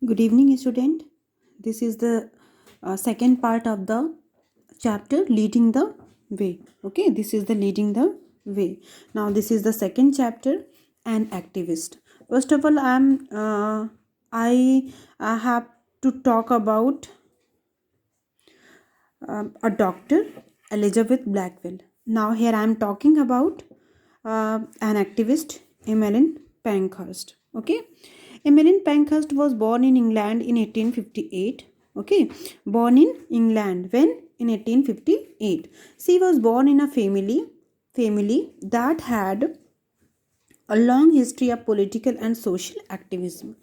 Good evening, student. This is the second part of the chapter leading the way. Okay, this is the leading the way. Now, this is the second chapter, an activist. First of all, I have to talk about a doctor, Elizabeth Blackwell. Now, here I am talking about an activist, Emmeline Pankhurst. Okay, Emmeline Pankhurst was born in England in 1858. Okay, born in England when in 1858. She was born in a family that had a long history of political and social activism.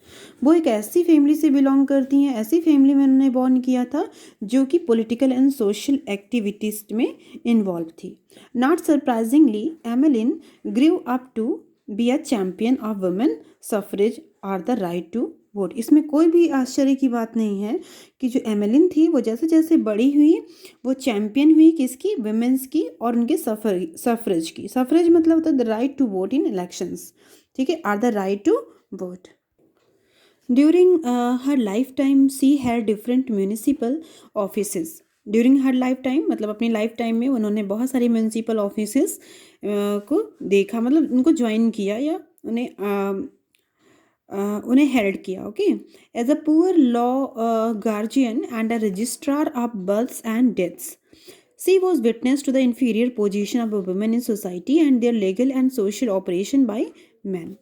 वो एक ऐसी family से belong करती हैं, ऐसी family में उन्होंने born किया था जो कि पॉलिटिकल एंड सोशल एक्टिविटीज में इन्वॉल्व थी। Not surprisingly Emmeline grew up to be a champion of women suffrage और द राइट टू वोट। इसमें कोई भी आश्चर्य की बात नहीं है कि जो एमेलिन थी वो जैसे जैसे बड़ी हुई वो चैम्पियन हुई किसकी, वुमेन्स की और उनके सफरेज की। सफरेज मतलब होता है the right to vote in elections, ठीक है, or the right to vote. During her lifetime she had different municipal offices. During her lifetime मतलब अपनी लाइफ टाइम में उन्होंने बहुत सारी म्यूनिसिपल ऑफिसेस को देखा, मतलब उनको ज्वाइन किया या उन्हें हेल्ड किया। Okay, as a poor law guardian and a registrar of births and deaths she was witness to the inferior position of women in society and their legal and social operation by men.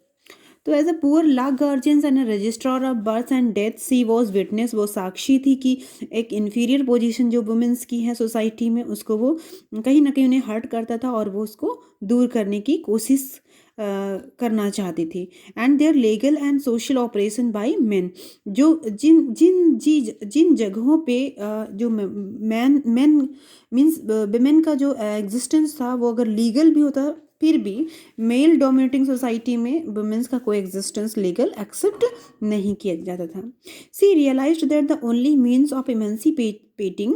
तो as a poor law guardians and registrar of birth and death she was witness, वो साक्षी थी कि एक inferior position जो women's की है society में उसको वो कहीं ना कहीं उन्हें हर्ट करता था और वो उसको दूर करने की कोशिश करना चाहती थी। And their legal and social operation by men, जो जिन जगहों पे जो मैन मीन्स विमेन का जो एग्जिस्टेंस था वो अगर लीगल भी होता फिर भी मेल डोमिनेटिंग सोसाइटी में वुमेन्स का कोई एग्जिस्टेंस लीगल एक्सेप्ट नहीं किया जाता था। She realised that the only means of emancipating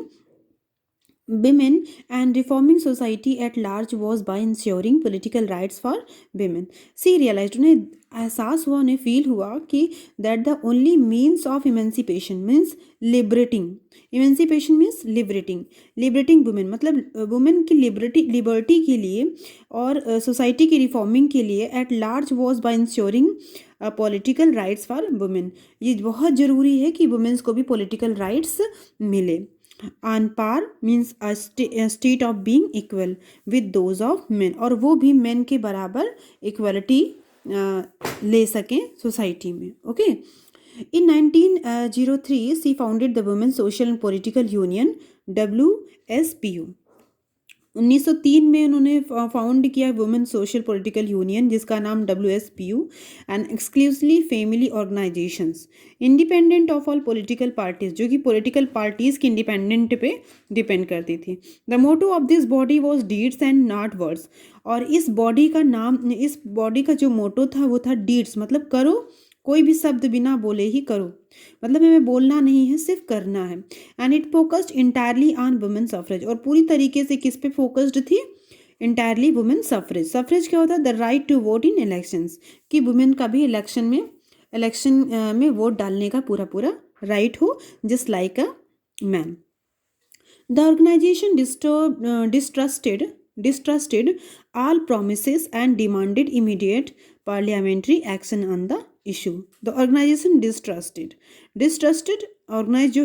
women and reforming society at large was by ensuring political rights for women. She realized, उन्हें एहसास हुआ, उन्हें फील हुआ कि that the only means of emancipation means liberating, emancipation means liberating women, मतलब women की liberty के लिए और सोसाइटी की रिफॉर्मिंग के लिए at large was by ensuring political rights for women. ये बहुत ज़रूरी है कि वुमेन्स को भी पॉलिटिकल राइट्स मिले। On par means state of being equal with those of men, और वो भी मेन के बराबर इक्वलिटी ले सकें सोसाइटी में। Okay, in 1903 she founded the women social and political union WSPU। 1903 में उन्होंने फाउंड किया वुमेन सोशल पॉलिटिकल यूनियन जिसका नाम WSPU and exclusively family organisations independent of all political parties, जो कि पॉलिटिकल पार्टीज की इंडिपेंडेंट पे डिपेंड करती थी। The motto of this body was deeds and not words, और इस बॉडी का नाम, इस बॉडी का जो मोटो था वो था डीड्स, मतलब करो, कोई भी शब्द बिना बोले ही करो, मतलब हमें बोलना नहीं है सिर्फ करना है। And it focused entirely on women suffrage, और पूरी तरीके से किस पे फोकस्ड थी, इंटायरली वुमेन सफरेज। सफरेज क्या होता है, the right to vote in elections, कि वुमेन का भी इलेक्शन में वोट डालने का पूरा राइट हो just like a man. The organisation distrusted all promises and demanded immediate parliamentary action on the issue. The organization distrusted organise जो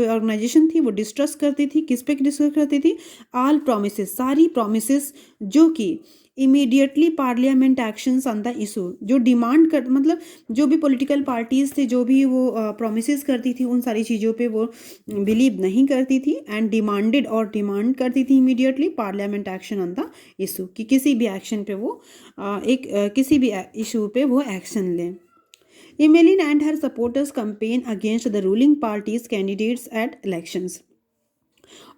organisation थी वो डिस्ट्रस्ट करती थी, किस पे डिस्ट्रस्ट करती थी, ऑल प्रोमिसेस, सारी प्रोमिसेस जो कि immediately parliament actions on the issue, जो डिमांड कर, मतलब जो भी पॉलिटिकल पार्टीज थे जो भी वो प्रोमिसेस करती थी उन सारी चीज़ों पे वो बिलीव नहीं करती थी। एंड डिमांड करती थी immediately parliament action on the issue, कि किसी भी एक्शन पे वो किसी भी इशू पे वो एक्शन लें। Emmeline and her supporters campaign against the ruling party's candidates at elections.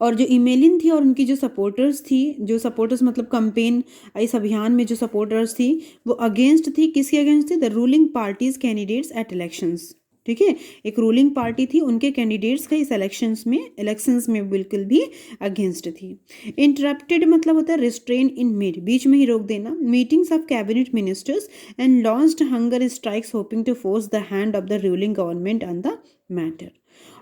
और जो इमेलिन थी और उनकी जो सपोर्टर्स मतलब कंपेन, इस अभियान में जो सपोर्टर्स थी वो अगेंस्ट थी, किसके अगेंस्ट थी, the ruling parties candidates at elections. ठीक है, एक रूलिंग पार्टी थी, उनके कैंडिडेट्स का इस इलेक्शंस में बिल्कुल भी अगेंस्ट थी। इंटरप्टेड मतलब होता है रिस्ट्रेन इन मिड, बीच में ही रोक देना, meetings of cabinet ministers and launched hunger strikes hoping to force the hand of the ruling government on the matter.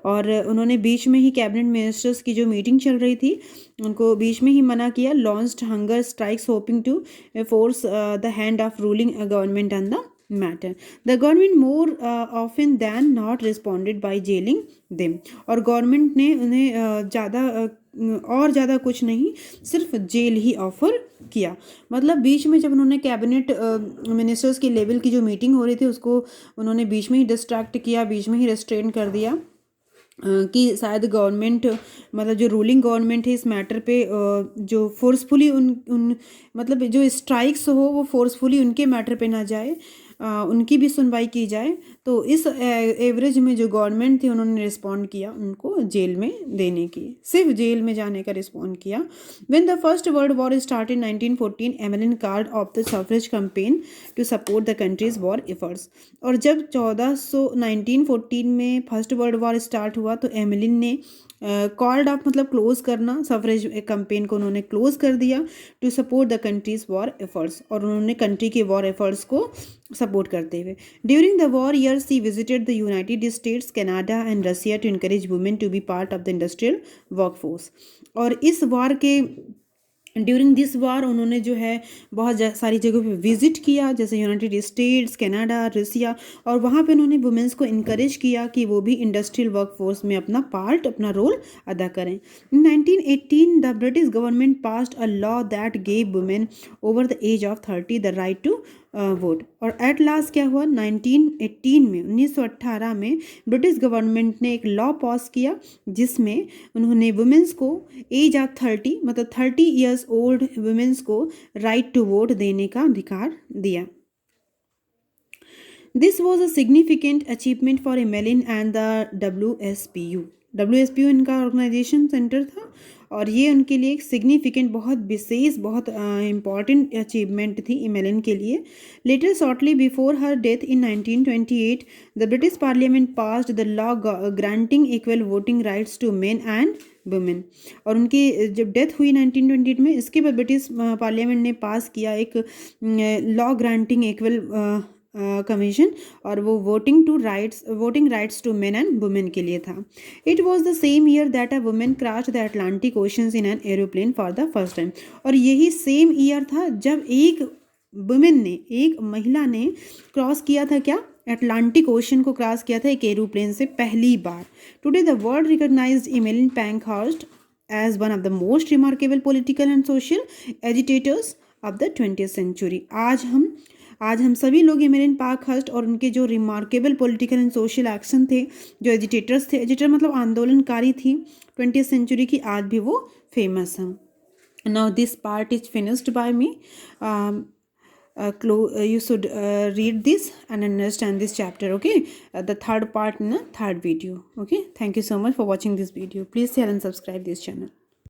और उन्होंने बीच में ही कैबिनेट मिनिस्टर्स की जो मीटिंग चल रही थी उनको बीच में ही मना किया, launched hunger strikes hoping to force the hand of ruling government on the matter. The government more often than not responded by jailing them. और गवर्नमेंट ने उन्हें ज़्यादा कुछ नहीं, सिर्फ जेल ही ऑफर किया। मतलब बीच में जब उन्होंने कैबिनेट मिनिस्टर्स की लेवल की जो मीटिंग हो रही थी उसको उन्होंने बीच में ही डिस्ट्रैक्ट किया, बीच में ही रेस्ट्रेन कर दिया कि शायद गवर्नमेंट मतलब जो रूलिंग गवर्नमेंट है इस मैटर पे जो फोर्सफुली उन मतलब जो स्ट्राइक्स हो वो फोर्सफुली उनके मैटर पे ना जाए, उनकी भी सुनवाई की जाए। तो इस एवरेज में जो गवर्नमेंट थी उन्होंने रिस्पॉन्ड किया उनको जेल में देने की, सिर्फ जेल में जाने का रिस्पॉन्ड किया। When the first world war start in 1914 Emmeline called off the suffrage campaign to support the country's war efforts. और जब 1914 में फर्स्ट वर्ल्ड वॉर स्टार्ट हुआ तो एमिलिन ने कॉल्ड ऑफ मतलब क्लोज करना, सफरेज कैंपेन को उन्होंने क्लोज कर दिया to support the country's war efforts, और उन्होंने कंट्री के वॉर एफर्ट्स को सपोर्ट करते हुए ड्यूरिंग द वॉर ईयर्स ही visited the United States, Canada and Russia to encourage women to be part of the industrial workforce. और इस war के ड्यूरिंग दिस वॉर उन्होंने जो है बहुत सारी जगहों पे विजिट किया, जैसे यूनाइटेड स्टेट्स, कनाडा, रसिया, और वहाँ पे उन्होंने वुमेन्स को इनकरेज किया कि वो भी इंडस्ट्रियल वर्कफोर्स में अपना रोल अदा करें। In 1918 the British government passed a law that gave women over the age of 30 the right to vote. और एट लास्ट क्या हुआ, 1918 में ब्रिटिश गवर्नमेंट ने एक लॉ पास किया जिसमें उन्होंने वुमेन्स को एज ऑफ 30 मतलब 30 ईयर्स ओल्ड वुमेन्स को राइट टू वोट देने का अधिकार दिया। This was a significant achievement for Emeline and the WSPU इनका ऑर्गेनाइजेशन सेंटर था, और ये उनके लिए एक सिग्निफिकेंट बहुत विशेष बहुत इम्पॉर्टेंट अचीवमेंट थी एमेलिन के लिए। Later shortly before her death in 1928 the British parliament passed the law granting equal voting rights to men and women. और उनकी जब डेथ हुई 1928 में, इसके बाद ब्रिटिश पार्लियामेंट ने पास किया एक लॉ ग्रांटिंग इक्वल कमीशन, और वो voting rights to men and women के लिए था। It was the same year that a women crossed the Atlantic oceans in an aeroplane for the first time. और यही सेम ईयर था जब एक महिला ने क्रॉस किया था क्या, अटलांटिक ओशन को क्रॉस किया था एक एरोप्लेन से पहली बार। Today the world recognised Emmeline Pankhurst as one of the most remarkable political and social agitators of the 20th century. आज हम सभी लोग एमिलिन पैंकहर्स्ट और उनके जो remarkable political and social action थे, जो एजिटेटर्स थे, एजिटेटर मतलब आंदोलनकारी थी 20th सेंचुरी की, आज भी वो फेमस हैं। Now this part is finished by me. You should read this and understand this chapter, okay? The third part in the third video, okay? Thank you so much for watching this video. Please share and subscribe this channel.